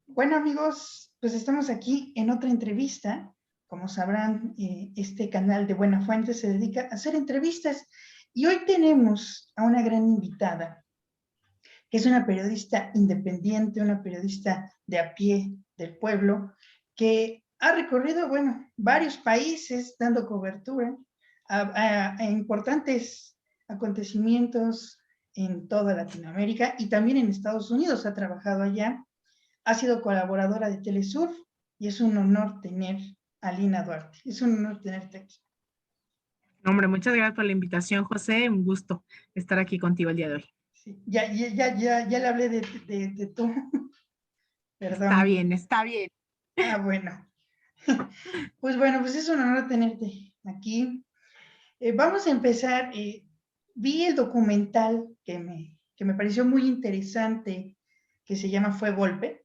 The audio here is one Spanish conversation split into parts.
Bueno, amigos, pues estamos aquí en otra entrevista. Como sabrán, este canal de Buena Fuente se dedica a hacer entrevistas y hoy tenemos a una gran invitada, que es una periodista independiente, una periodista de a pie del pueblo, que ha recorrido, bueno, varios países dando cobertura a importantes acontecimientos en toda Latinoamérica y también en Estados Unidos. Ha trabajado allá. Ha sido colaboradora de Telesur y es un honor tener a Lina Duarte. Es un honor tenerte aquí. Hombre, muchas gracias por la invitación, José. Un gusto estar aquí contigo el día de hoy. Sí, ya le hablé de tú. Perdón. Está bien, está bien. Ah, bueno. Pues bueno, pues es un honor tenerte aquí. Vamos a empezar. Vi el documental que me pareció muy interesante, que se llama Fue Golpe.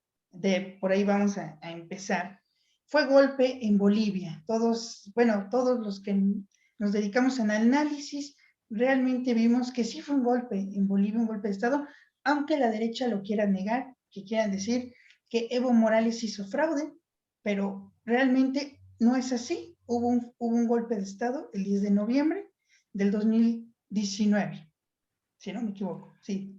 Por ahí vamos a empezar. Fue golpe en Bolivia. Todos los que nos dedicamos al análisis, realmente vimos que sí fue un golpe en Bolivia, un golpe de Estado, aunque la derecha lo quiera negar, que quieran decir que Evo Morales hizo fraude, pero realmente no es así. Hubo un golpe de Estado el 10 de noviembre del 2019, si no me equivoco, sí,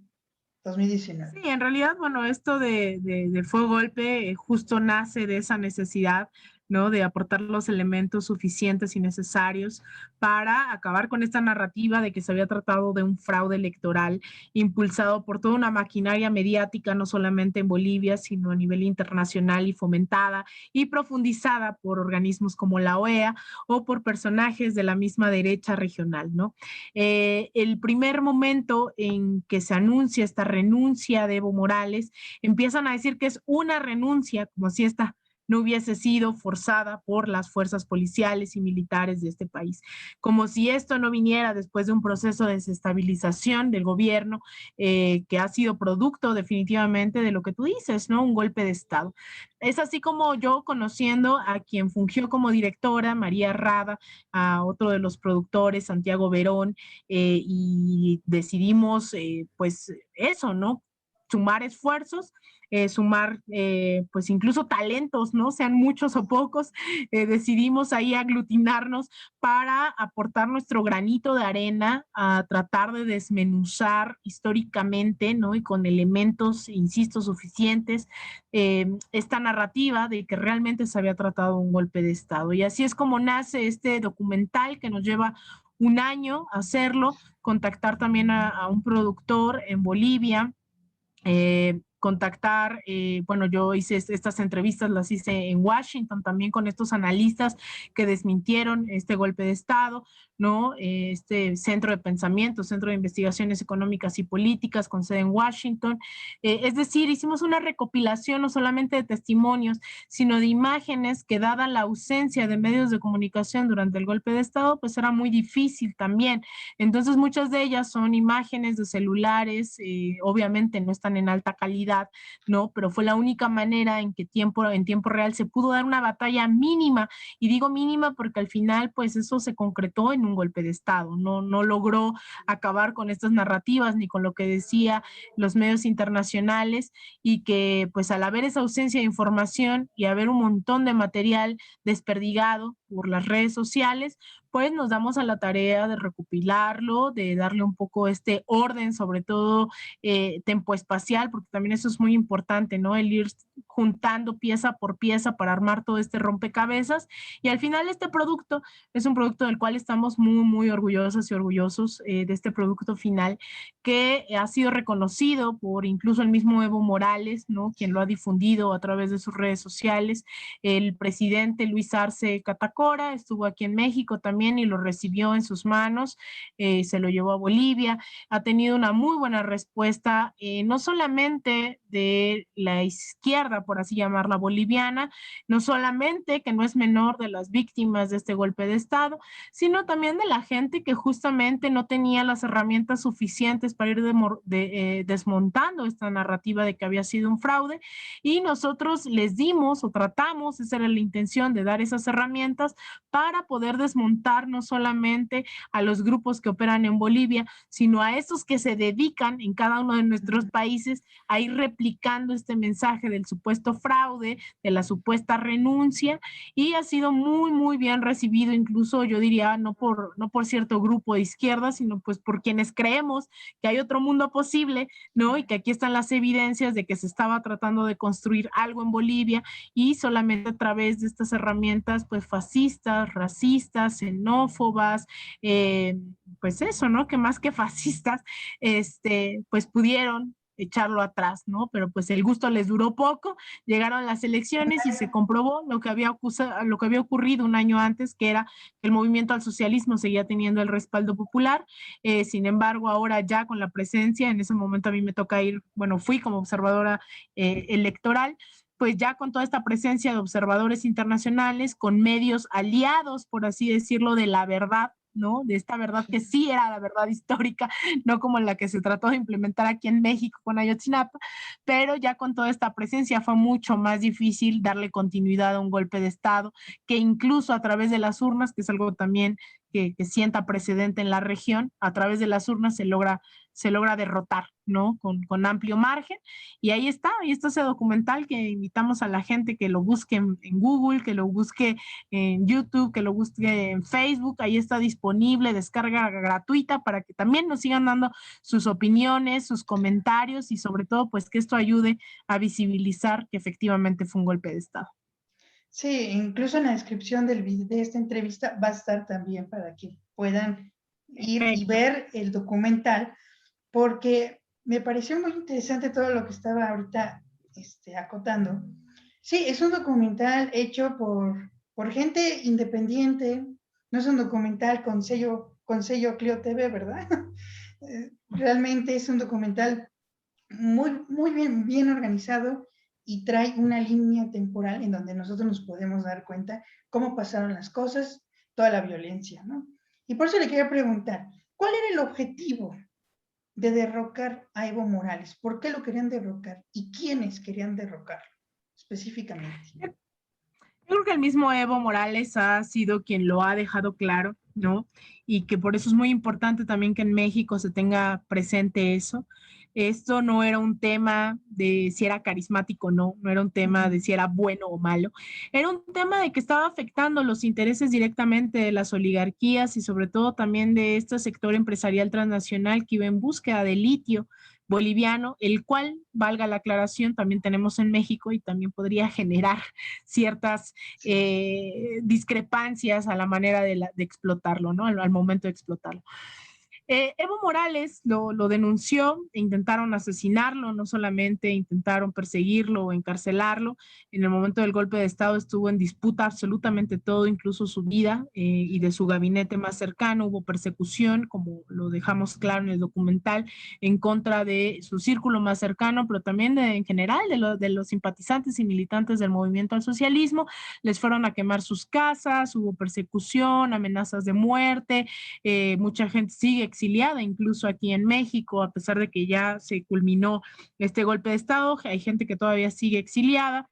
2019. Sí, en realidad, bueno, esto de Fue Golpe justo nace de esa necesidad, ¿no? De aportar los elementos suficientes y necesarios para acabar con esta narrativa de que se había tratado de un fraude electoral impulsado por toda una maquinaria mediática, no solamente en Bolivia, sino a nivel internacional y fomentada y profundizada por organismos como la OEA o por personajes de la misma derecha regional, ¿no? El primer momento en que se anuncia esta renuncia de Evo Morales, empiezan a decir que es una renuncia, como si esta no hubiese sido forzada por las fuerzas policiales y militares de este país, como si esto no viniera después de un proceso de desestabilización del gobierno que ha sido producto definitivamente de lo que tú dices, ¿no? Un golpe de Estado. Es así como yo, conociendo a quien fungió como directora, María Rada, a otro de los productores, Santiago Verón, y decidimos, pues eso, ¿no? Sumar esfuerzos, sumar pues incluso talentos, ¿no? Sean muchos o pocos, decidimos ahí aglutinarnos para aportar nuestro granito de arena a tratar de desmenuzar históricamente, ¿no? Y con elementos, insisto, suficientes, esta narrativa de que realmente se había tratado un golpe de Estado. Y así es como nace este documental que nos lleva un año hacerlo, contactar también a un productor en Bolivia, contactar, bueno, yo hice estas entrevistas, las hice en Washington también con estos analistas que desmintieron este golpe de Estado, ¿no? Este centro de pensamiento, centro de investigaciones económicas y políticas con sede en Washington. Es decir, hicimos una recopilación no solamente de testimonios, sino de imágenes que dada la ausencia de medios de comunicación durante el golpe de Estado, pues era muy difícil también. Entonces muchas de ellas son imágenes de celulares, obviamente no están en alta calidad, ¿no? Pero fue la única manera en que en tiempo real se pudo dar una batalla mínima, y digo mínima porque al final pues eso se concretó en un golpe de Estado, no logró acabar con estas narrativas ni con lo que decía los medios internacionales, y que pues al haber esa ausencia de información y haber un montón de material desperdigado por las redes sociales, pues nos damos a la tarea de recopilarlo, de darle un poco este orden, sobre todo tempoespacial, porque también eso es muy importante, ¿no? El ir juntando pieza por pieza para armar todo este rompecabezas, y al final este producto es un producto del cual estamos muy, muy orgullosas y orgullosos de este producto final, que ha sido reconocido por incluso el mismo Evo Morales, ¿no? Quien lo ha difundido a través de sus redes sociales. El presidente Luis Arce Catacora estuvo aquí en México también y lo recibió en sus manos, se lo llevó a Bolivia, ha tenido una muy buena respuesta, no solamente de la izquierda, por así llamarla, boliviana, no solamente que no es menor de las víctimas de este golpe de Estado, sino también de la gente que justamente no tenía las herramientas suficientes para ir desmontando esta narrativa de que había sido un fraude, y nosotros les dimos o tratamos, esa era la intención, de dar esas herramientas para poder desmontar derrotar no solamente a los grupos que operan en Bolivia, sino a estos que se dedican en cada uno de nuestros países a ir replicando este mensaje del supuesto fraude, de la supuesta renuncia, y ha sido muy, muy bien recibido, incluso yo diría, no por cierto grupo de izquierda, sino pues por quienes creemos que hay otro mundo posible, ¿no? Y que aquí están las evidencias de que se estaba tratando de construir algo en Bolivia y solamente a través de estas herramientas pues fascistas, racistas, xenófobas, pues eso, ¿no? Que más que fascistas, pues pudieron echarlo atrás, ¿no? Pero pues el gusto les duró poco, llegaron las elecciones y se comprobó lo que había ocurrido un año antes, que era que el movimiento al socialismo seguía teniendo el respaldo popular. Sin embargo, ahora ya con la presencia, en ese momento a mí me toca ir, bueno, fui como observadora electoral, pues ya con toda esta presencia de observadores internacionales, con medios aliados, por así decirlo, de la verdad, ¿no? De esta verdad que sí era la verdad histórica, no como la que se trató de implementar aquí en México con Ayotzinapa, pero ya con toda esta presencia fue mucho más difícil darle continuidad a un golpe de Estado, que incluso a través de las urnas, que es algo también que sienta precedente en la región, a través de las urnas se logra derrotar, ¿no? Con amplio margen. Y ahí está ese documental que invitamos a la gente que lo busque en Google, que lo busque en YouTube, que lo busque en Facebook. Ahí está disponible, descarga gratuita para que también nos sigan dando sus opiniones, sus comentarios y sobre todo, pues que esto ayude a visibilizar que efectivamente fue un golpe de Estado. Sí, incluso en la descripción de esta entrevista va a estar también para que puedan ir y ver el documental, porque me pareció muy interesante todo lo que estaba ahorita acotando. Sí, es un documental hecho por gente independiente, no es un documental con sello Clio TV, ¿verdad? Realmente es un documental muy, muy bien organizado y trae una línea temporal en donde nosotros nos podemos dar cuenta cómo pasaron las cosas, toda la violencia, ¿no? Y por eso le quería preguntar, ¿cuál era el objetivo de derrocar a Evo Morales? ¿Por qué lo querían derrocar? ¿Y quiénes querían derrocarlo específicamente? Yo creo que el mismo Evo Morales ha sido quien lo ha dejado claro, ¿no? Y que por eso es muy importante también que en México se tenga presente eso. Esto no era un tema de si era carismático o no, no era un tema de si era bueno o malo, era un tema de que estaba afectando los intereses directamente de las oligarquías y sobre todo también de este sector empresarial transnacional que iba en búsqueda de litio boliviano, el cual, valga la aclaración, también tenemos en México y también podría generar ciertas discrepancias a la manera de explotarlo, ¿no? Al momento de explotarlo. Evo Morales lo denunció, intentaron asesinarlo, no solamente intentaron perseguirlo o encarcelarlo. En el momento del golpe de Estado estuvo en disputa absolutamente todo, incluso su vida y de su gabinete más cercano. Hubo persecución, como lo dejamos claro en el documental, en contra de su círculo más cercano, pero también en general de los simpatizantes y militantes del movimiento al socialismo. Les fueron a quemar sus casas, hubo persecución, amenazas de muerte, mucha gente sigue exiliada, incluso aquí en México, a pesar de que ya se culminó este golpe de Estado, hay gente que todavía sigue exiliada.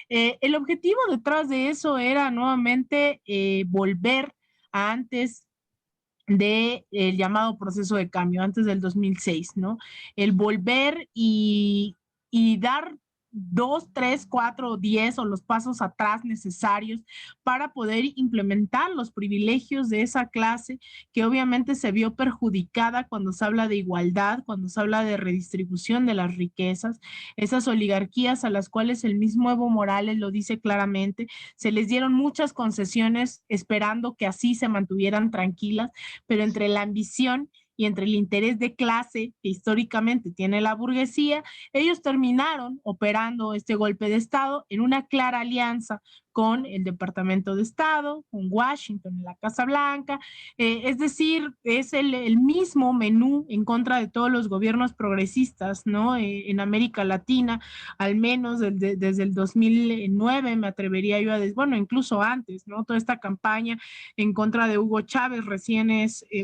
El objetivo detrás de eso era nuevamente volver a antes del llamado proceso de cambio, antes del 2006, ¿no? El volver y dar 2, 3, 4, 10 o los pasos atrás necesarios para poder implementar los privilegios de esa clase que obviamente se vio perjudicada cuando se habla de igualdad, cuando se habla de redistribución de las riquezas, esas oligarquías a las cuales el mismo Evo Morales lo dice claramente, se les dieron muchas concesiones esperando que así se mantuvieran tranquilas, pero entre la ambición y entre el interés de clase que históricamente tiene la burguesía, ellos terminaron operando este golpe de Estado en una clara alianza con el Departamento de Estado, con Washington en la Casa Blanca, es decir, es el mismo menú en contra de todos los gobiernos progresistas, ¿no? En América Latina, al menos desde el 2009, me atrevería yo a decir, bueno, incluso antes, ¿no? Toda esta campaña en contra de Hugo Chávez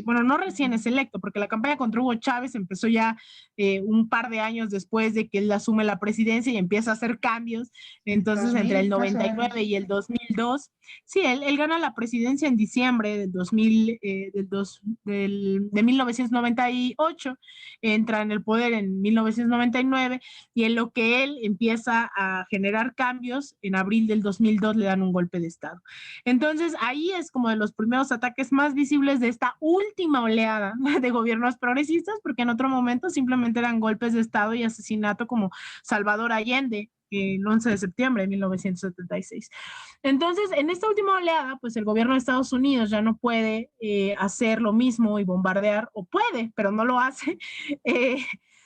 bueno, no recién es electo, porque la campaña contra Hugo Chávez empezó ya un par de años después de que él asume la presidencia y empieza a hacer cambios, entonces 2000, entre el 99 y el 2002. Sí, él gana la presidencia en diciembre del 2000, de 1998, entra en el poder en 1999 y en lo que él empieza a generar cambios, en abril del 2002 le dan un golpe de Estado. Entonces ahí es como de los primeros ataques más visibles de esta última oleada de gobiernos progresistas, porque en otro momento simplemente eran golpes de Estado y asesinato como Salvador Allende el 11 de septiembre de 1976. Entonces, en esta última oleada, pues el gobierno de Estados Unidos ya no puede hacer lo mismo y bombardear, o puede, pero no lo hace,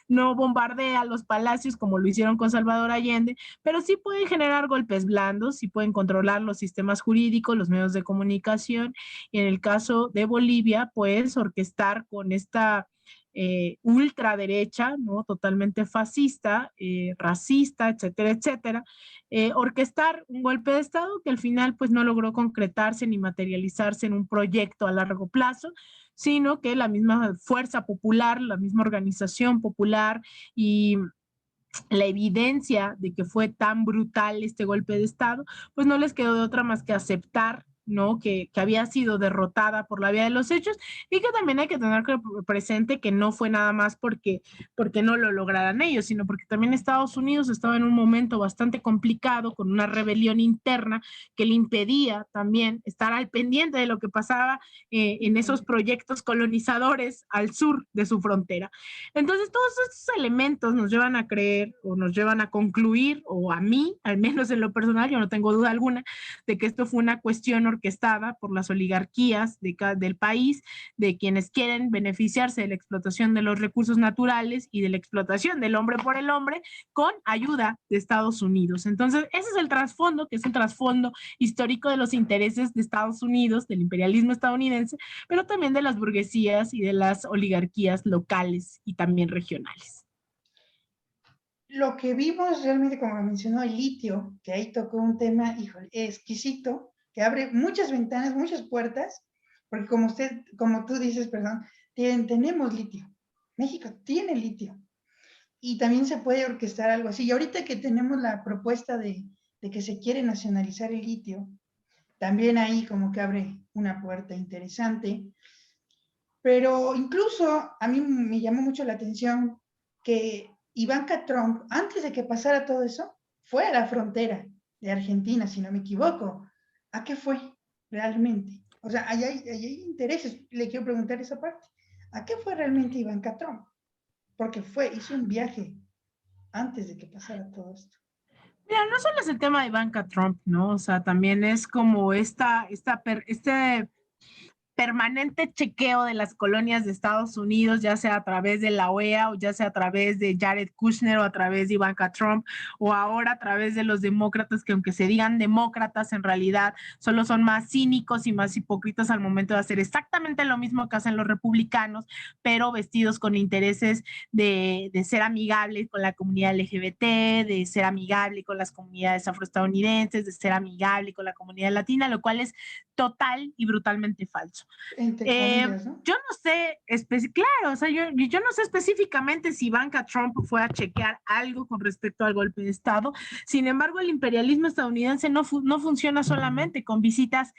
no bombardea los palacios como lo hicieron con Salvador Allende, pero sí pueden generar golpes blandos, sí pueden controlar los sistemas jurídicos, los medios de comunicación, y en el caso de Bolivia, pues orquestar con esta ultraderecha, ¿no? Totalmente fascista, racista, etcétera, etcétera, orquestar un golpe de Estado que al final pues no logró concretarse ni materializarse en un proyecto a largo plazo, sino que la misma fuerza popular, la misma organización popular y la evidencia de que fue tan brutal este golpe de Estado, pues no les quedó de otra más que aceptar, ¿no? Que había sido derrotada por la vía de los hechos y que también hay que tener presente que no fue nada más porque no lo lograran ellos, sino porque también Estados Unidos estaba en un momento bastante complicado con una rebelión interna que le impedía también estar al pendiente de lo que pasaba en esos proyectos colonizadores al sur de su frontera. Entonces, todos estos elementos nos llevan a creer o nos llevan a concluir, o a mí, al menos en lo personal, yo no tengo duda alguna, de que esto fue una cuestión orquestada por las oligarquías del país, de quienes quieren beneficiarse de la explotación de los recursos naturales y de la explotación del hombre por el hombre con ayuda de Estados Unidos. Entonces, ese es el trasfondo, que es el trasfondo histórico de los intereses de Estados Unidos, del imperialismo estadounidense, pero también de las burguesías y de las oligarquías locales y también regionales. Lo que vimos realmente, como mencionó, el litio, que ahí tocó un tema, híjole, exquisito, que abre muchas ventanas, muchas puertas, porque como tú dices, perdón, tenemos litio. México tiene litio. Y también se puede orquestar algo así. Y ahorita que tenemos la propuesta de que se quiere nacionalizar el litio, también ahí como que abre una puerta interesante. Pero incluso a mí me llamó mucho la atención que Ivanka Trump, antes de que pasara todo eso, fue a la frontera de Argentina, si no me equivoco. ¿A qué fue realmente? O sea, ahí hay intereses. Le quiero preguntar esa parte. ¿A qué fue realmente Ivanka Trump? Porque hizo un viaje antes de que pasara todo esto. Mira, no solo es el tema de Ivanka Trump, ¿no? O sea, también es como este permanente chequeo de las colonias de Estados Unidos, ya sea a través de la OEA o ya sea a través de Jared Kushner o a través de Ivanka Trump o ahora a través de los demócratas que aunque se digan demócratas en realidad solo son más cínicos y más hipócritas al momento de hacer exactamente lo mismo que hacen los republicanos, pero vestidos con intereses de ser amigable con la comunidad LGBT, de ser amigable con las comunidades afroestadounidenses, de ser amigable con la comunidad latina, lo cual es total y brutalmente falso. Entre comillas, ¿no? Yo no sé, claro, o sea, yo no sé específicamente si Ivanka Trump fue a chequear algo con respecto al golpe de Estado. Sin embargo, el imperialismo estadounidense no funciona solamente con visitas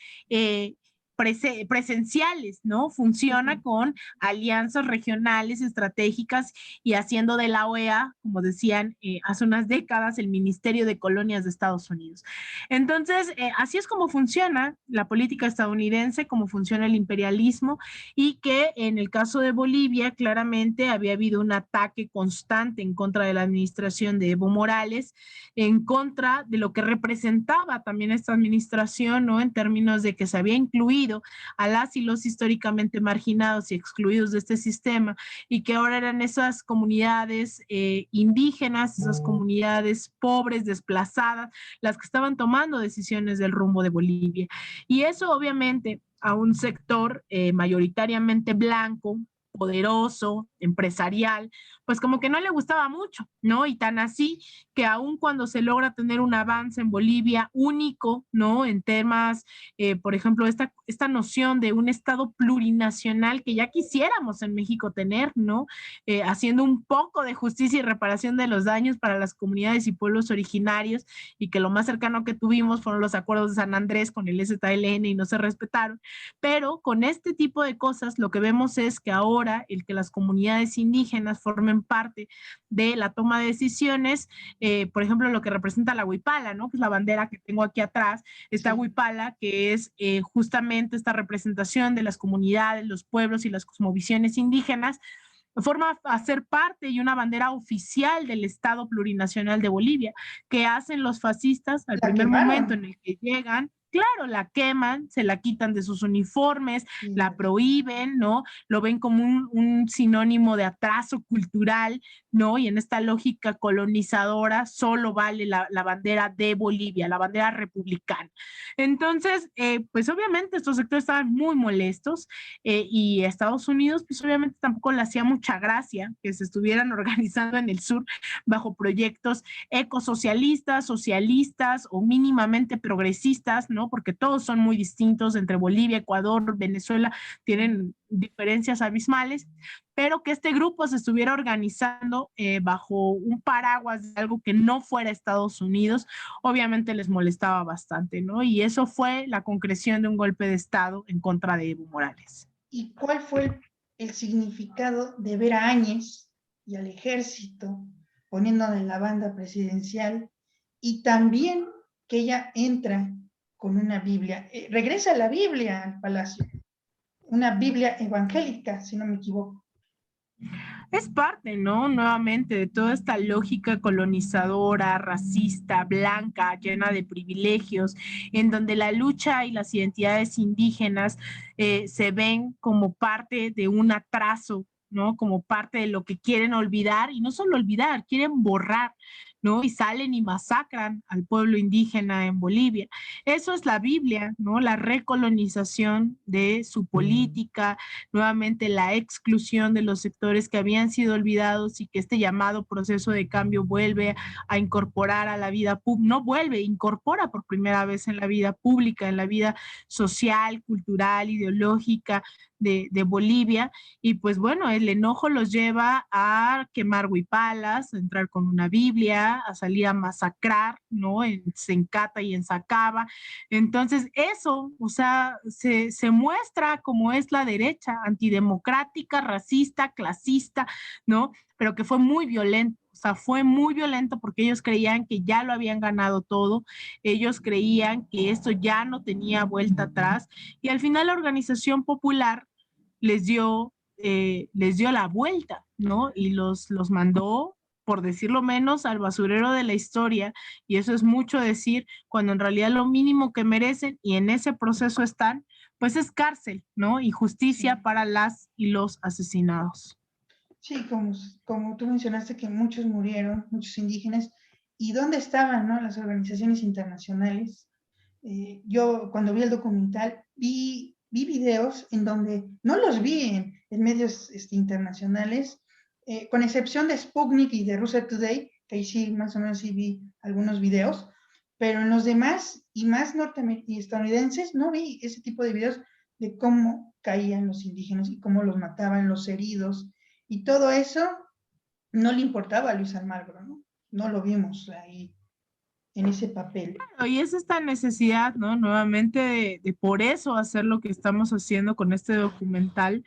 presenciales, ¿no? Funciona con alianzas regionales estratégicas y haciendo de la OEA, como decían hace unas décadas, el Ministerio de Colonias de Estados Unidos. Entonces, así es como funciona la política estadounidense, como funciona el imperialismo, y que en el caso de Bolivia claramente había habido un ataque constante en contra de la administración de Evo Morales, en contra de lo que representaba también esta administración, ¿no? En términos de que se había incluido a las y los históricamente marginados y excluidos de este sistema, y que ahora eran esas comunidades indígenas, esas comunidades pobres, desplazadas, las que estaban tomando decisiones del rumbo de Bolivia. Y eso obviamente a un sector mayoritariamente blanco, poderoso, empresarial, pues como que no le gustaba mucho, ¿no? Y tan así que aun cuando se logra tener un avance en Bolivia único, ¿no? En temas, por ejemplo, esta noción de un Estado plurinacional que ya quisiéramos en México tener, ¿no? Haciendo un poco de justicia y reparación de los daños para las comunidades y pueblos originarios, y que lo más cercano que tuvimos fueron los acuerdos de San Andrés con el ZLN y no se respetaron, pero con este tipo de cosas lo que vemos es que ahora el que las comunidades indígenas formen parte de la toma de decisiones, por ejemplo, lo que representa la huipala, ¿no? Que es la bandera que tengo aquí atrás, esta huipala que es justamente esta representación de las comunidades, los pueblos y las cosmovisiones indígenas, forma a ser parte y una bandera oficial del Estado plurinacional de Bolivia, que hacen los fascistas al primer momento en el que llegan. Claro, la queman, se la quitan de sus uniformes, la prohíben, ¿no? Lo ven como un sinónimo de atraso cultural, ¿no? Y en esta lógica colonizadora solo vale la bandera de Bolivia, la bandera republicana. Entonces, pues obviamente estos sectores estaban muy molestos, y Estados Unidos, pues obviamente tampoco le hacía mucha gracia que se estuvieran organizando en el sur bajo proyectos ecosocialistas, socialistas o mínimamente progresistas, ¿no? Porque todos son muy distintos entre Bolivia, Ecuador, Venezuela, tienen diferencias abismales, pero que este grupo se estuviera organizando bajo un paraguas de algo que no fuera Estados Unidos, obviamente les molestaba bastante, ¿no? Y eso fue la concreción de un golpe de Estado en contra de Evo Morales. ¿Y cuál fue el significado de ver a Áñez y al ejército poniendo en la banda presidencial, y también que ella entra con una Biblia, regresa la Biblia al palacio, una Biblia evangélica, si no me equivoco? Es parte, ¿no? Nuevamente de toda esta lógica colonizadora, racista, blanca, llena de privilegios, en donde la lucha y las identidades indígenas se ven como parte de un atraso, ¿no? Como parte de lo que quieren olvidar, y no solo olvidar, quieren borrar, ¿no? Y salen y masacran al pueblo indígena en Bolivia. Eso es la Biblia, ¿no? La recolonización de su política, nuevamente la exclusión de los sectores que habían sido olvidados, y que este llamado proceso de cambio vuelve a incorporar a la vida pública, no vuelve, incorpora por primera vez en la vida pública, en la vida social, cultural, ideológica de Bolivia. Y pues bueno, el enojo los lleva a quemar huipalas, a entrar con una Biblia, a salir a masacrar, ¿no? En Sencata y en Sacaba. Entonces eso, o sea, se muestra como es la derecha, antidemocrática, racista, clasista, ¿no? Pero que fue muy violento. O sea, fue muy violento porque ellos creían que ya lo habían ganado todo, ellos creían que esto ya no tenía vuelta atrás, y al final la organización popular les dio la vuelta, ¿no? Y los mandó, por decirlo menos, al basurero de la historia, y eso es mucho decir, cuando en realidad lo mínimo que merecen, y en ese proceso están, pues es cárcel, ¿no? Y justicia para las y los asesinados. Sí, como tú mencionaste que muchos murieron, muchos indígenas, ¿y dónde estaban, no, las organizaciones internacionales? Yo cuando vi el documental vi videos en donde no los vi en medios internacionales, con excepción de Sputnik y de Russia Today, que ahí sí más o menos sí vi algunos videos, pero en los demás y más norteamericanos y estadounidenses no vi ese tipo de videos de cómo caían los indígenas y cómo los mataban, los heridos, y todo eso no le importaba a Luis Almagro, ¿no? No lo vimos ahí en ese papel. Claro, y es esta necesidad, ¿no? Nuevamente de por eso hacer lo que estamos haciendo con este documental,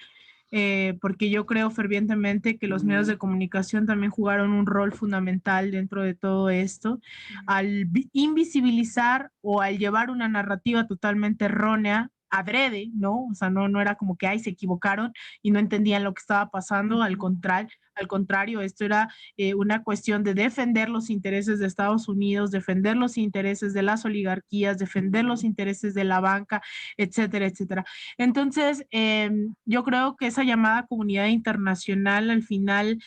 porque yo creo fervientemente que los medios de comunicación también jugaron un rol fundamental dentro de todo esto, al invisibilizar o al llevar una narrativa totalmente errónea, adrede, ¿no? O sea, no era como que, ay, se equivocaron y no entendían lo que estaba pasando, al contrario, esto era una cuestión de defender los intereses de Estados Unidos, defender los intereses de las oligarquías, defender los intereses de la banca, etcétera, etcétera. Entonces, yo creo que esa llamada comunidad internacional al final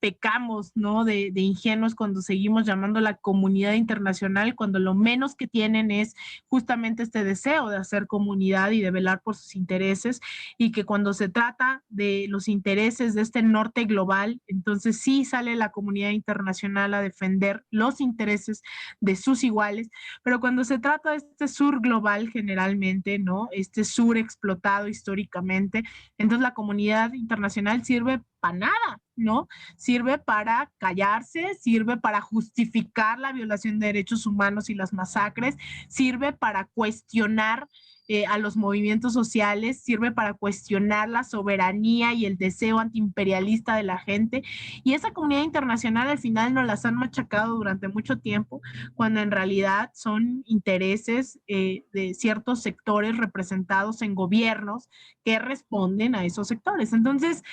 pecamos, ¿no? De ingenuos cuando seguimos llamando a la comunidad internacional, cuando lo menos que tienen es justamente este deseo de hacer comunidad y de velar por sus intereses, y que cuando se trata de los intereses de este norte global, entonces sí sale la comunidad internacional a defender los intereses de sus iguales, pero cuando se trata de este sur global generalmente, ¿no? Este sur explotado históricamente, entonces la comunidad internacional sirve para nada, ¿no? Sirve para callarse, sirve para justificar la violación de derechos humanos y las masacres, sirve para cuestionar a los movimientos sociales, sirve para cuestionar la soberanía y el deseo antiimperialista de la gente. Y esa comunidad internacional al final nos las han machacado durante mucho tiempo, cuando en realidad son intereses de ciertos sectores representados en gobiernos que responden a esos sectores. Entonces,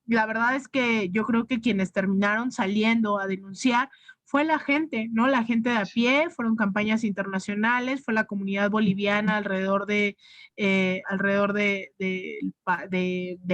la verdad es que yo creo que quienes terminaron saliendo a denunciar fue la gente, ¿no? La gente de a pie, fueron campañas internacionales, fue la comunidad boliviana alrededor del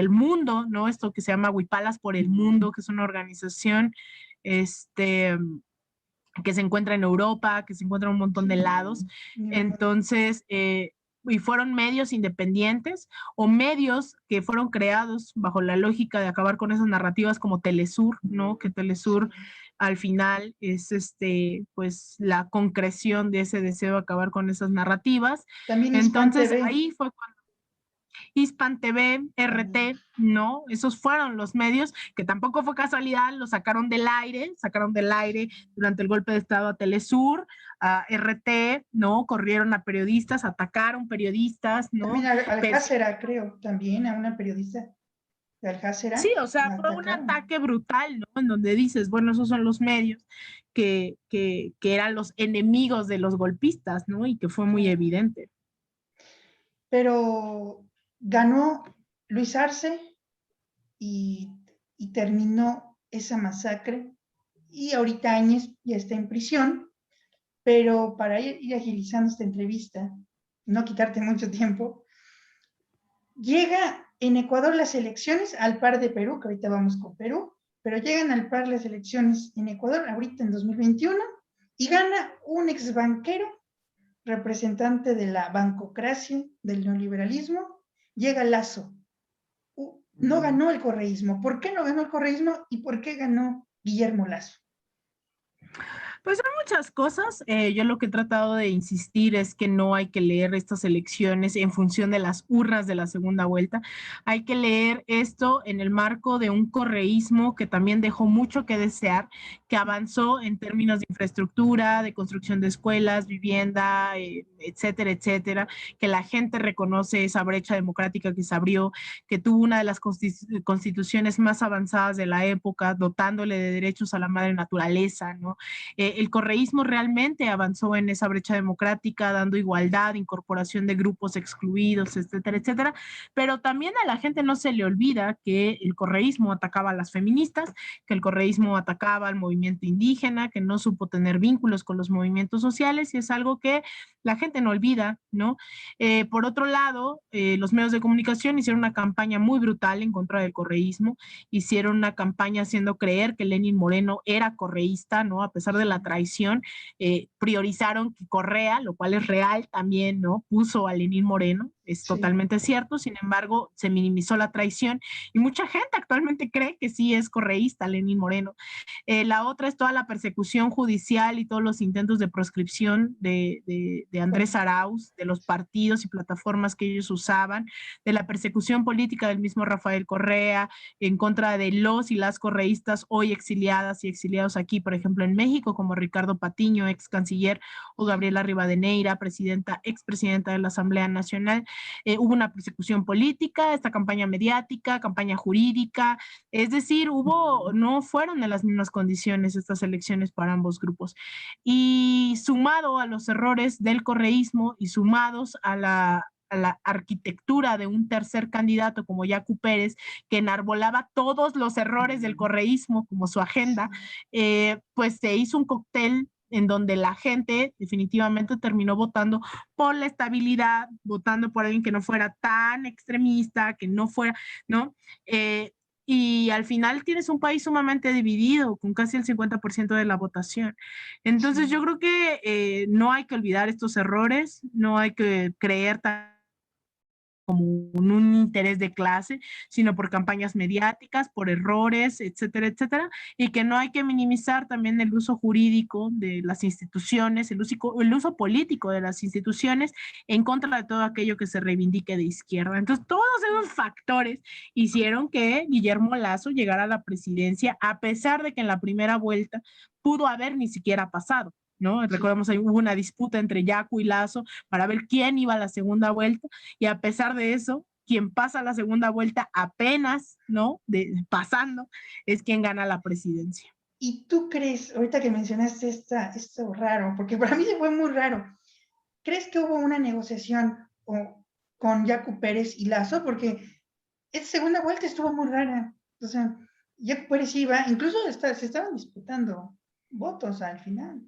mundo, ¿no? Esto que se llama Huipalas por el Mundo, que es una organización que se encuentra en Europa, que se encuentra en un montón de lados. Entonces, y fueron medios independientes o medios que fueron creados bajo la lógica de acabar con esas narrativas como Telesur, ¿no? Que Telesur al final es pues la concreción de ese deseo de acabar con esas narrativas. También entonces ahí fue cuando Hispan TV, RT, ¿no? Esos fueron los medios que tampoco fue casualidad, lo sacaron del aire durante el golpe de Estado a Telesur, a RT, ¿no? Corrieron a periodistas, atacaron periodistas, ¿no? También al Jazeera, creo, también a una periodista de Al Jazeera. Sí, o sea, fue un ataque brutal, ¿no? En donde dices, bueno, esos son los medios que eran los enemigos de los golpistas, ¿no? Y que fue muy evidente. Pero ganó Luis Arce y terminó esa masacre, y ahorita Áñez ya está en prisión, pero para ir agilizando esta entrevista, no quitarte mucho tiempo, llega en Ecuador las elecciones al par de Perú, que ahorita vamos con Perú, pero llegan al par las elecciones en Ecuador, ahorita en 2021, y gana un exbanquero, representante de la bancocracia, del neoliberalismo, llega Lazo. No ganó el correísmo. ¿Por qué no ganó el correísmo y por qué ganó Guillermo Lazo? Pues hay muchas cosas. Yo lo que he tratado de insistir es que no hay que leer estas elecciones en función de las urnas de la segunda vuelta. Hay que leer esto en el marco de un correísmo que también dejó mucho que desear, que avanzó en términos de infraestructura, de construcción de escuelas, vivienda, etcétera, etcétera, que la gente reconoce esa brecha democrática que se abrió, que tuvo una de las constituciones más avanzadas de la época, dotándole de derechos a la madre naturaleza, ¿no? El correísmo realmente avanzó en esa brecha democrática, dando igualdad, incorporación de grupos excluidos, etcétera, etcétera, pero también a la gente no se le olvida que el correísmo atacaba a las feministas, que el correísmo atacaba al movimiento indígena, que no supo tener vínculos con los movimientos sociales, y es algo que la gente no olvida, ¿no? Por otro lado, los medios de comunicación hicieron una campaña muy brutal en contra del correísmo, hicieron una campaña haciendo creer que Lenín Moreno era correísta, ¿no? A pesar de la traición, priorizaron que Correa, lo cual es real también, ¿no? Puso a Lenín Moreno, es totalmente cierto, sin embargo, se minimizó la traición y mucha gente actualmente cree que sí es correísta Lenín Moreno. La otra es toda la persecución judicial y todos los intentos de proscripción de Andrés Arauz, de los partidos y plataformas que ellos usaban, de la persecución política del mismo Rafael Correa en contra de los y las correístas hoy exiliadas y exiliados aquí, por ejemplo, en México, como Ricardo Patiño, ex canciller, o Gabriela Rivadeneira, expresidenta de la Asamblea Nacional. Hubo una persecución política, esta campaña mediática, campaña jurídica, es decir, no fueron en las mismas condiciones estas elecciones para ambos grupos. Y sumado a los errores del correísmo y sumados a la arquitectura de un tercer candidato como Yacu Pérez, que enarbolaba todos los errores del correísmo como su agenda, pues se hizo un cóctel en donde la gente definitivamente terminó votando por la estabilidad, votando por alguien que no fuera tan extremista, que no fuera, ¿no? y al final tienes un país sumamente dividido, con casi el 50% de la votación. Entonces Sí. yo creo que no hay que olvidar estos errores, no hay que creer como un interés de clase, sino por campañas mediáticas, por errores, etcétera, etcétera, y que no hay que minimizar también el uso jurídico de las instituciones, el uso político de las instituciones en contra de todo aquello que se reivindique de izquierda. Entonces, todos esos factores hicieron que Guillermo Lasso llegara a la presidencia, a pesar de que en la primera vuelta pudo haber ni siquiera pasado, ¿no? Sí. Recordemos, ahí hubo una disputa entre Yacu y Lasso para ver quién iba a la segunda vuelta, y a pesar de eso, quien pasa la segunda vuelta apenas, ¿no? Pasando, es quien gana la presidencia. ¿Y tú crees, ahorita que mencionaste esto raro, porque para mí fue muy raro, crees que hubo una negociación con Yacu Pérez y Lazo? Porque esa segunda vuelta estuvo muy rara. O sea, Yacu Pérez iba, incluso se estaban disputando votos al final.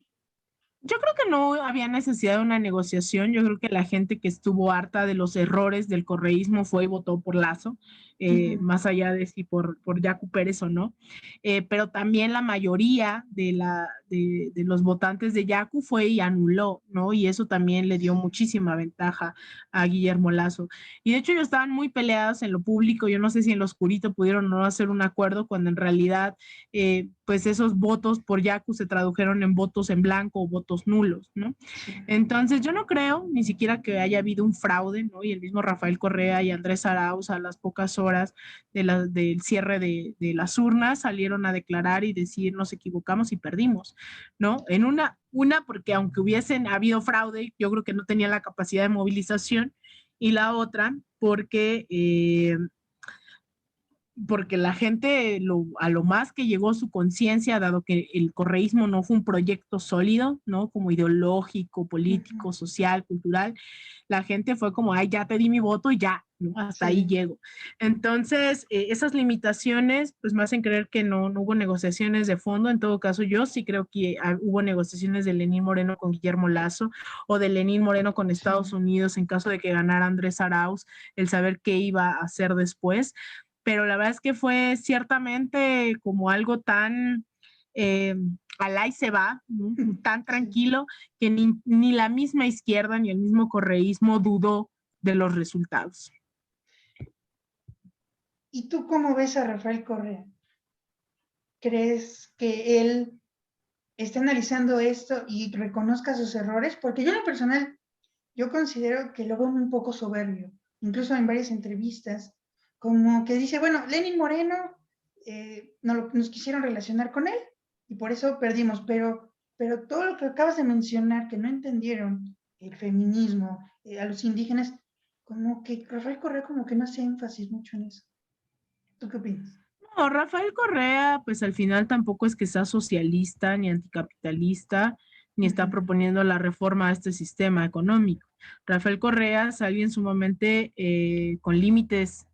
Yo creo que no había necesidad de una negociación. Yo creo que la gente que estuvo harta de los errores del correísmo fue y votó por Lazo, más allá de si por Yacu Pérez o no. Pero también la mayoría de los votantes de Yacu fue y anuló, ¿no? Y eso también le dio muchísima ventaja a Guillermo Lazo. Y de hecho ellos estaban muy peleados en lo público. Yo no sé si en lo oscurito pudieron o no hacer un acuerdo, cuando en realidad pues esos votos por Yacu se tradujeron en votos en blanco o votos nulos, ¿no? Sí. Entonces yo no creo ni siquiera que haya habido un fraude, ¿no? Y el mismo Rafael Correa y Andrés Arauz, a las pocas horas del cierre de las urnas, salieron a declarar y decir nos equivocamos y perdimos, ¿no? En una porque aunque hubiesen habido fraude, yo creo que no tenían la capacidad de movilización, y la otra porque la gente a lo más que llegó su conciencia, dado que el correísmo no fue un proyecto sólido, ¿no? Como ideológico, político, social, cultural, la gente fue como, ay, ya te di mi voto y ya, ¿no? Hasta ahí Sí. llego. Entonces, esas limitaciones, pues me hacen creer que no hubo negociaciones de fondo. En todo caso, yo sí creo que hubo negociaciones de Lenín Moreno con Guillermo Lasso, o de Lenín Moreno con Estados Sí. Unidos en caso de que ganara Andrés Arauz, el saber qué iba a hacer después. Pero la verdad es que fue ciertamente como algo tan eh, alá y se va, ¿no? Tan Sí. tranquilo, que ni la misma izquierda ni el mismo correísmo dudó de los resultados. ¿Y tú cómo ves a Rafael Correa? ¿Crees que él esté analizando esto y reconozca sus errores? Porque yo en lo personal, yo considero que lo veo un poco soberbio, incluso en varias entrevistas, como que dice, bueno, Lenín Moreno, nos quisieron relacionar con él y por eso perdimos, pero todo lo que acabas de mencionar, que no entendieron el feminismo, a los indígenas, como que Rafael Correa como que no hace énfasis mucho en eso. ¿Tú qué opinas? No, Rafael Correa, pues al final tampoco es que sea socialista ni anticapitalista, ni está proponiendo la reforma a este sistema económico. Rafael Correa es alguien sumamente con límites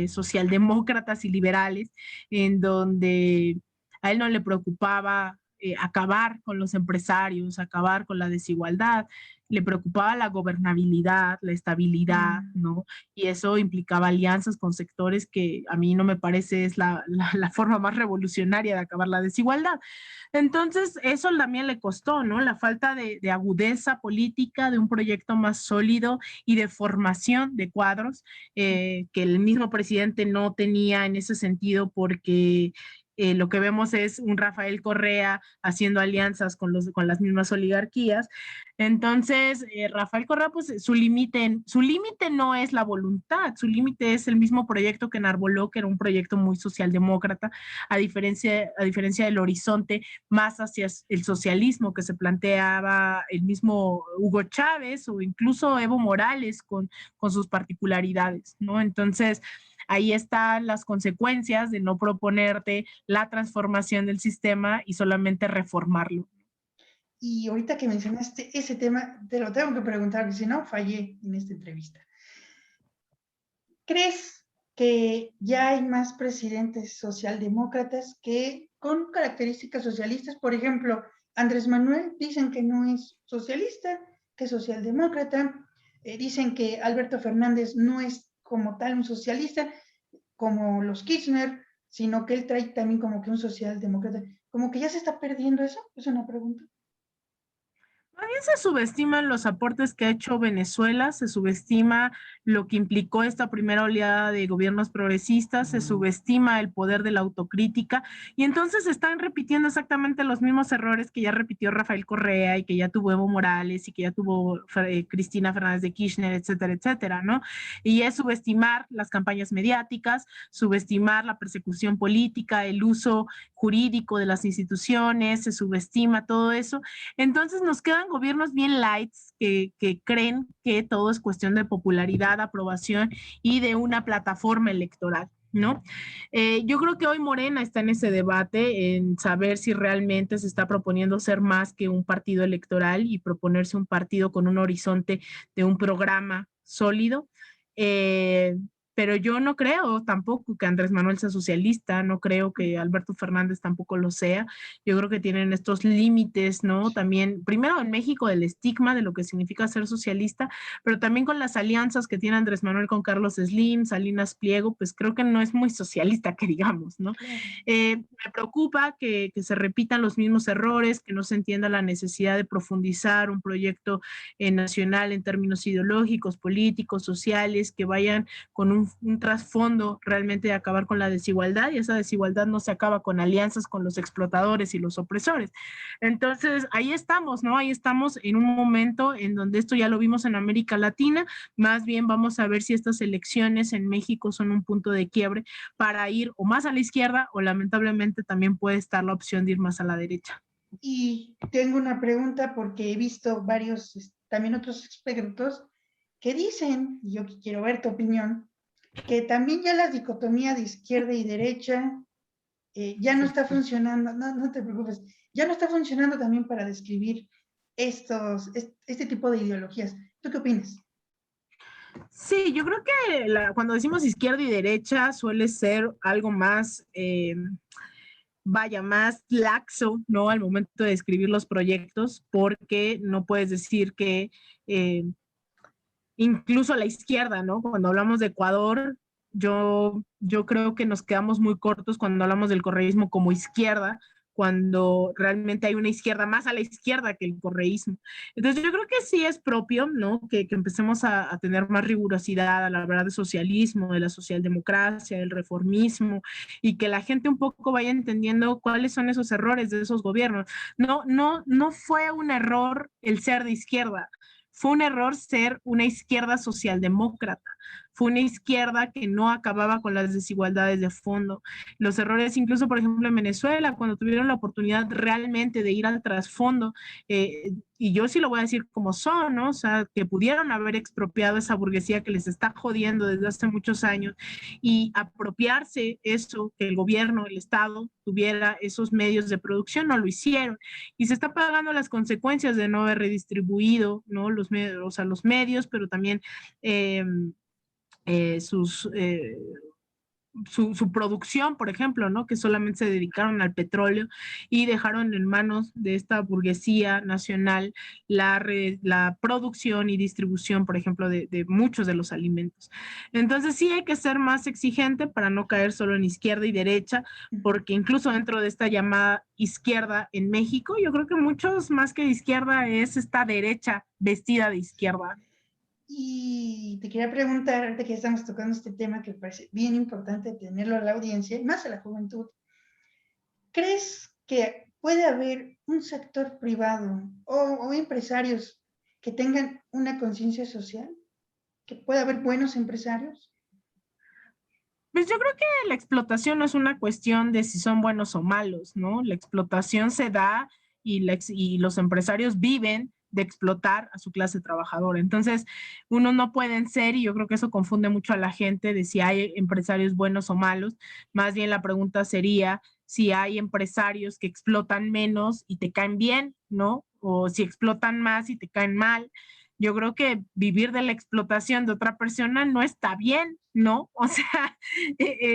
socialdemócratas y liberales, en donde a él no le preocupaba acabar con los empresarios, acabar con la desigualdad, le preocupaba la gobernabilidad, la estabilidad, ¿no? Y eso implicaba alianzas con sectores que a mí no me parece es la forma más revolucionaria de acabar la desigualdad. Entonces, eso también le costó, ¿no? La falta de agudeza política, de un proyecto más sólido y de formación de cuadros, que el mismo presidente no tenía en ese sentido, porque lo que vemos es un Rafael Correa haciendo alianzas con las mismas oligarquías. Entonces, Rafael Correa, pues su límite no es la voluntad, su límite es el mismo proyecto que enarboló, que era un proyecto muy socialdemócrata, a diferencia del horizonte más hacia el socialismo que se planteaba el mismo Hugo Chávez o incluso Evo Morales con sus particularidades, ¿no? Entonces, ahí están las consecuencias de no proponerte la transformación del sistema y solamente reformarlo. Y ahorita que mencionaste ese tema, te lo tengo que preguntar, porque si no, fallé en esta entrevista. ¿Crees que ya hay más presidentes socialdemócratas que con características socialistas? Por ejemplo, Andrés Manuel dicen que no es socialista, que es socialdemócrata. Dicen que Alberto Fernández no es como tal un socialista, como los Kirchner. sino que él trae también como que un socialdemócrata. Como que ya se está perdiendo eso, es una pregunta. También se subestiman los aportes que ha hecho Venezuela, se subestima lo que implicó esta primera oleada de gobiernos progresistas, se subestima el poder de la autocrítica y entonces están repitiendo exactamente los mismos errores que ya repitió Rafael Correa y que ya tuvo Evo Morales y que ya tuvo Cristina Fernández de Kirchner, etcétera, etcétera, ¿no? Y es subestimar las campañas mediáticas, subestimar la persecución política, el uso jurídico de las instituciones, se subestima todo eso. Entonces nos quedan gobiernos bien lights que creen que todo es cuestión de popularidad, aprobación y de una plataforma electoral, ¿no? Yo creo que hoy Morena está en ese debate, en saber si realmente se está proponiendo ser más que un partido electoral y proponerse un partido con un horizonte de un programa sólido. Pero yo no creo tampoco que Andrés Manuel sea socialista, no creo que Alberto Fernández tampoco lo sea. Yo creo que tienen estos límites, ¿no? También, primero en México, del estigma de lo que significa ser socialista, pero también con las alianzas que tiene Andrés Manuel con Carlos Slim, Salinas Pliego, pues creo que no es muy socialista, que digamos, ¿no? Me preocupa que se repitan los mismos errores, que no se entienda la necesidad de profundizar un proyecto nacional en términos ideológicos, políticos, sociales, que vayan con un trasfondo realmente de acabar con la desigualdad, y esa desigualdad no se acaba con alianzas con los explotadores y los opresores. Entonces, ahí estamos, ¿no? Ahí estamos en un momento en donde esto ya lo vimos en América Latina, más bien vamos a ver si estas elecciones en México son un punto de quiebre para ir o más a la izquierda o lamentablemente también puede estar la opción de ir más a la derecha. Y tengo una pregunta porque he visto varios, también otros expertos que dicen, y yo quiero ver tu opinión, que también ya la dicotomía de izquierda y derecha ya no está funcionando, no te preocupes, ya no está funcionando también para describir este tipo de ideologías. ¿Tú qué opinas? Sí, yo creo que cuando decimos izquierda y derecha suele ser algo más, vaya, más laxo, ¿no? Al momento de describir los proyectos, porque no puedes decir que eh, incluso a la izquierda, ¿no? Cuando hablamos de Ecuador, yo creo que nos quedamos muy cortos cuando hablamos del correísmo como izquierda, cuando realmente hay una izquierda más a la izquierda que el correísmo. Entonces yo creo que sí es propio, ¿no? Que empecemos a tener más rigurosidad a la verdad del socialismo, de la socialdemocracia, del reformismo, y que la gente un poco vaya entendiendo cuáles son esos errores de esos gobiernos. No fue un error el ser de izquierda, fue un error ser una izquierda socialdemócrata, fue una izquierda que no acababa con las desigualdades de fondo. Los errores, incluso por ejemplo en Venezuela, cuando tuvieron la oportunidad realmente de ir al trasfondo, y yo sí lo voy a decir como son, ¿no? O sea, que pudieron haber expropiado esa burguesía que les está jodiendo desde hace muchos años y apropiarse eso, que el gobierno, el Estado tuviera esos medios de producción, no lo hicieron. Y se está pagando las consecuencias de no haber redistribuido, ¿no? Los medios, o sea, los medios, pero también eh, sus su producción, por ejemplo, ¿no? Que solamente se dedicaron al petróleo y dejaron en manos de esta burguesía nacional la producción y distribución, por ejemplo, de muchos de los alimentos. Entonces sí hay que ser más exigente para no caer solo en izquierda y derecha, porque incluso dentro de esta llamada izquierda en México, yo creo que muchos más que de izquierda es esta derecha vestida de izquierda. Y te quería preguntar, ahorita que estamos tocando este tema que me parece bien importante tenerlo a la audiencia y más a la juventud, ¿crees que puede haber un sector privado o empresarios que tengan una conciencia social? ¿Que pueda haber buenos empresarios? Pues yo creo que la explotación no es una cuestión de si son buenos o malos, ¿no? La explotación se da y los empresarios viven de explotar a su clase trabajadora. Entonces, uno no pueden ser, y yo creo que eso confunde mucho a la gente de si hay empresarios buenos o malos. Más bien la pregunta sería si hay empresarios que explotan menos y te caen bien, ¿no? O si explotan más y te caen mal. Yo creo que vivir de la explotación de otra persona no está bien, ¿no? O sea,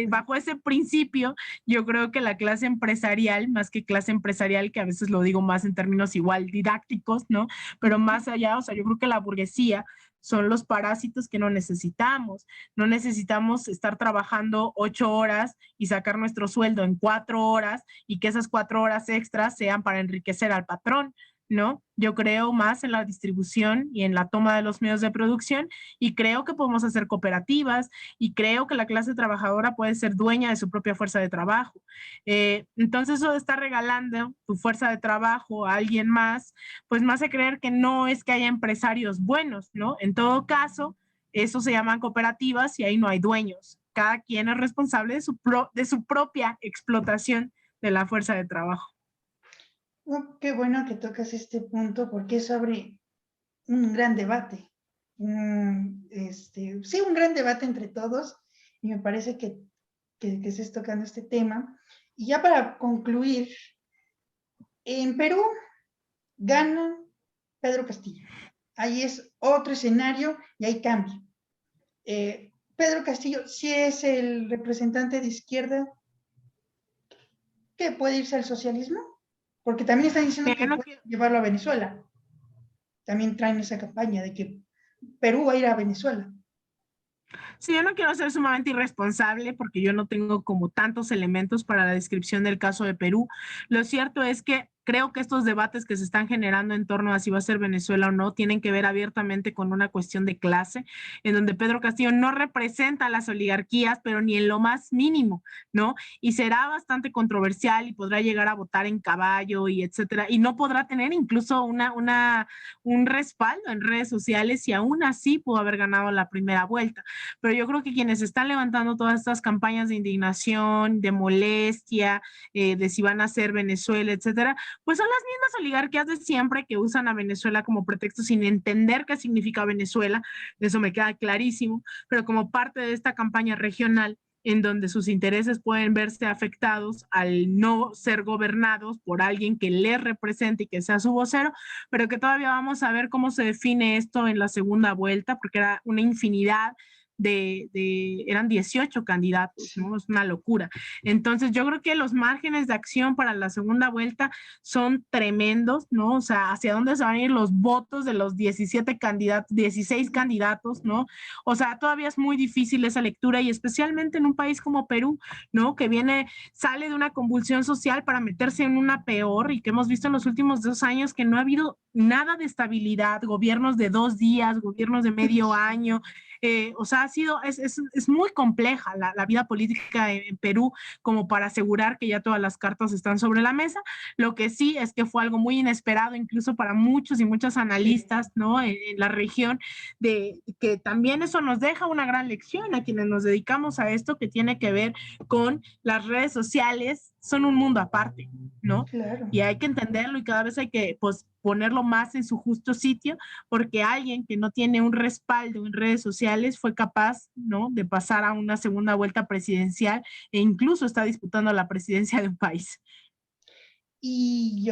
bajo ese principio, yo creo que la clase empresarial, más que clase empresarial, que a veces lo digo más en términos igual didácticos, ¿no? Pero más allá, o sea, yo creo que la burguesía son los parásitos que no necesitamos. No necesitamos estar trabajando 8 horas y sacar nuestro sueldo en 4 horas y que esas 4 horas extras sean para enriquecer al patrón, ¿no? Yo creo más en la distribución y en la toma de los medios de producción y creo que podemos hacer cooperativas y creo que la clase trabajadora puede ser dueña de su propia fuerza de trabajo. Entonces eso de estar regalando tu fuerza de trabajo a alguien más, pues me hace creer que no es que haya empresarios buenos, ¿no? En todo caso, eso se llaman cooperativas y ahí no hay dueños. Cada quien es responsable de su propia explotación de la fuerza de trabajo. Oh, qué bueno que tocas este punto porque eso abre un gran debate. Sí, un gran debate entre todos y me parece que estés tocando este tema. Y ya para concluir, en Perú gana Pedro Castillo. Ahí es otro escenario y ahí cambia. Pedro Castillo sí es el representante de izquierda que puede irse al socialismo, porque también están diciendo que puede llevarlo a Venezuela. También traen esa campaña de que Perú va a ir a Venezuela. Sí, yo no quiero ser sumamente irresponsable porque yo no tengo como tantos elementos para la descripción del caso de Perú. Lo cierto es que creo que estos debates que se están generando en torno a si va a ser Venezuela o no tienen que ver abiertamente con una cuestión de clase, en donde Pedro Castillo no representa a las oligarquías, pero ni en lo más mínimo, ¿no? Y será bastante controversial y podrá llegar a votar en caballo y etcétera, y no podrá tener incluso un respaldo en redes sociales y aún así pudo haber ganado la primera vuelta. Pero yo creo que quienes están levantando todas estas campañas de indignación, de molestia, de si van a ser Venezuela, etcétera, pues son las mismas oligarquías de siempre que usan a Venezuela como pretexto sin entender qué significa Venezuela, eso me queda clarísimo, pero como parte de esta campaña regional en donde sus intereses pueden verse afectados al no ser gobernados por alguien que les represente y que sea su vocero, pero que todavía vamos a ver cómo se define esto en la segunda vuelta, porque era una infinidad eran 18 candidatos, ¿no? Es una locura. Entonces yo creo que los márgenes de acción para la segunda vuelta son tremendos, ¿no? O sea, hacia dónde se van a ir los votos de los 17 candidatos, 16 candidatos, ¿no? O sea, todavía es muy difícil esa lectura y especialmente en un país como Perú, ¿no? Que sale de una convulsión social para meterse en una peor y que hemos visto en los últimos 2 años que no ha habido nada de estabilidad, gobiernos de 2 días, gobiernos de medio año, o sea, es muy compleja la vida política en Perú como para asegurar que ya todas las cartas están sobre la mesa. Lo que sí es que fue algo muy inesperado, incluso para muchos y muchas analistas, ¿no? En la región, de que también eso nos deja una gran lección a quienes nos dedicamos a esto, que tiene que ver con las redes sociales, son un mundo aparte, ¿no? Claro. Y hay que entenderlo y cada vez hay que, pues, ponerlo más en su justo sitio, porque alguien que no tiene un respaldo en redes sociales fue capaz, ¿no?, de pasar a una segunda vuelta presidencial e incluso está disputando la presidencia de un país. Y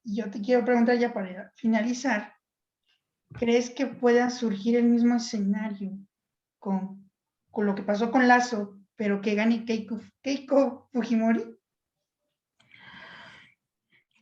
yo te quiero preguntar ya para finalizar, ¿crees que pueda surgir el mismo escenario con lo que pasó con Lazo, pero que gane Keiko Fujimori?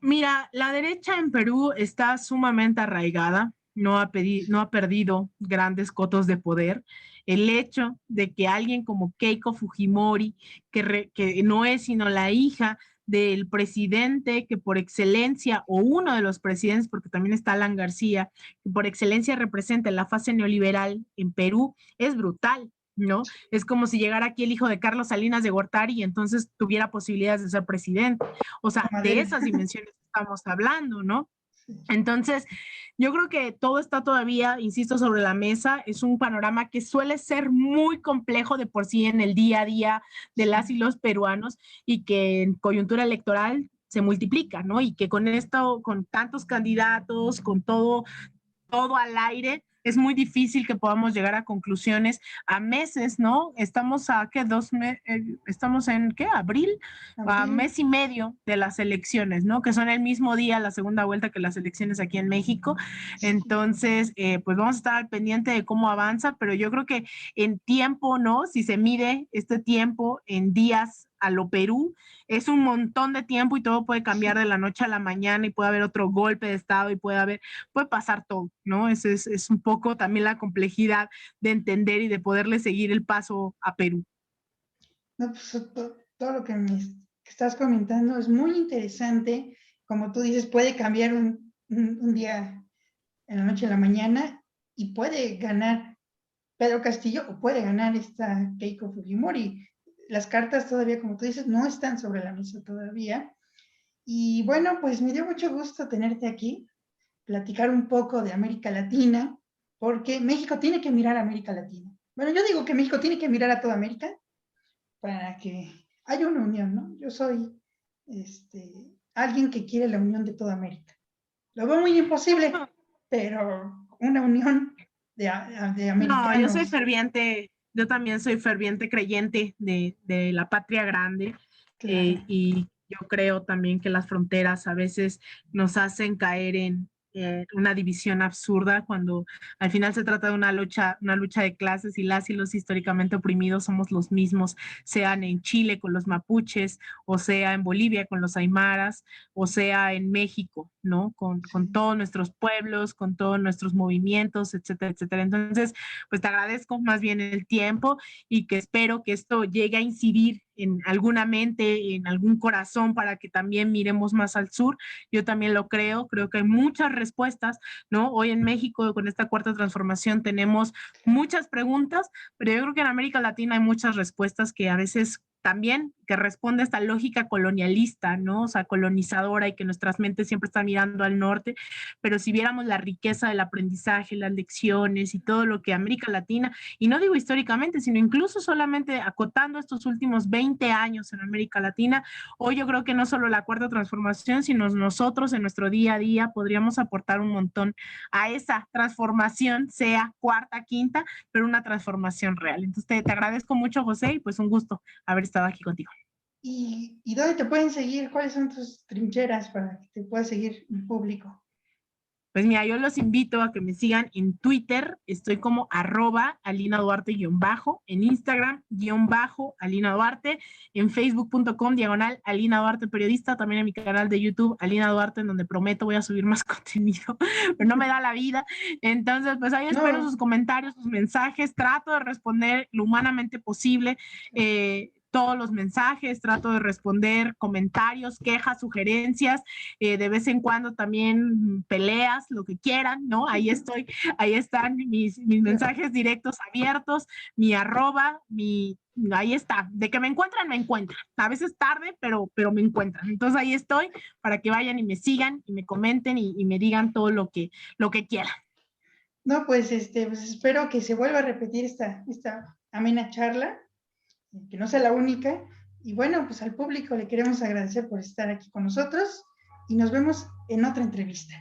Mira, la derecha en Perú está sumamente arraigada, no ha perdido grandes cotos de poder. El hecho de que alguien como Keiko Fujimori, que no es sino la hija del presidente que por excelencia, o uno de los presidentes, porque también está Alan García, que por excelencia representa la fase neoliberal en Perú, es brutal, ¿no? Es como si llegara aquí el hijo de Carlos Salinas de Gortari y entonces tuviera posibilidades de ser presidente. O sea, de esas dimensiones estamos hablando, ¿no? Entonces, yo creo que todo está todavía, insisto, sobre la mesa. Es un panorama que suele ser muy complejo de por sí en el día a día de las y los peruanos y que en coyuntura electoral se multiplica, ¿no? Y que con esto, con tantos candidatos, con todo al aire, es muy difícil que podamos llegar a conclusiones a meses, ¿no? Estamos a, ¿qué? Estamos en, ¿qué? Abril, a mes y medio de las elecciones, ¿no? Que son el mismo día, la segunda vuelta que las elecciones aquí en México. Entonces, pues vamos a estar al pendiente de cómo avanza, pero yo creo que en tiempo, ¿no? Si se mide este tiempo en días a lo Perú, es un montón de tiempo y todo puede cambiar de la noche a la mañana y puede haber otro golpe de estado y puede pasar todo, ¿no? Es un poco también la complejidad de entender y de poderle seguir el paso a Perú. No, pues todo lo que estás comentando es muy interesante. Como tú dices, puede cambiar un día en la noche a la mañana y puede ganar Pedro Castillo o puede ganar esta Keiko Fujimori. Las cartas todavía, como tú dices, no están sobre la mesa todavía. Y bueno, pues me dio mucho gusto tenerte aquí, platicar un poco de América Latina, porque México tiene que mirar a América Latina. Bueno, yo digo que México tiene que mirar a toda América para que haya una unión, ¿no? Yo soy alguien que quiere la unión de toda América. Lo veo muy imposible, pero una unión de No, yo soy americanos. ferviente, yo también soy ferviente creyente de la patria grande, Claro. y yo creo también que las fronteras a veces nos hacen caer en una división absurda cuando al final se trata de una lucha de clases, y las y los históricamente oprimidos somos los mismos, sean en Chile con los mapuches, o sea en Bolivia con los aymaras, o sea en México, ¿no? Con todos nuestros pueblos, con todos nuestros movimientos, etcétera, etcétera. Entonces, pues te agradezco más bien el tiempo y que espero que esto llegue a incidir en alguna mente, en algún corazón, para que también miremos más al sur. Yo también lo creo que hay muchas respuestas, ¿no? Hoy en México, con esta cuarta transformación, tenemos muchas preguntas, pero yo creo que en América Latina hay muchas respuestas que a veces también que responde a esta lógica colonialista, ¿no? O sea, colonizadora, y que nuestras mentes siempre están mirando al norte, pero si viéramos la riqueza del aprendizaje, las lecciones y todo lo que América Latina, y no digo históricamente, sino incluso solamente acotando estos últimos 20 años en América Latina, hoy yo creo que no solo la cuarta transformación, sino nosotros en nuestro día a día podríamos aportar un montón a esa transformación, sea cuarta, quinta, pero una transformación real. Entonces te agradezco mucho, José, y pues un gusto haber estado aquí contigo. ¿Y dónde te pueden seguir? ¿Cuáles son tus trincheras para que te pueda seguir el público? Pues mira, yo los invito a que me sigan en Twitter, estoy como @Alina Duarte _, en Instagram _Alina Duarte, en facebook.com/Alina Duarte periodista, también en mi canal de YouTube Alina Duarte, en donde prometo voy a subir más contenido, pero no me da la vida. Entonces, pues ahí espero No, sus comentarios, sus mensajes, trato de responder lo humanamente posible. Todos los mensajes, trato de responder comentarios, quejas, sugerencias, de vez en cuando también peleas, lo que quieran, ¿no? Ahí estoy, ahí están mis mensajes directos abiertos, mi arroba, ahí está, de que me encuentran, a veces tarde, pero me encuentran. Entonces ahí estoy para que vayan y me sigan y me comenten y me digan todo lo que quieran. no, pues, pues espero que se vuelva a repetir esta amena charla, que no sea la única. Y bueno, pues al público le queremos agradecer por estar aquí con nosotros y nos vemos en otra entrevista.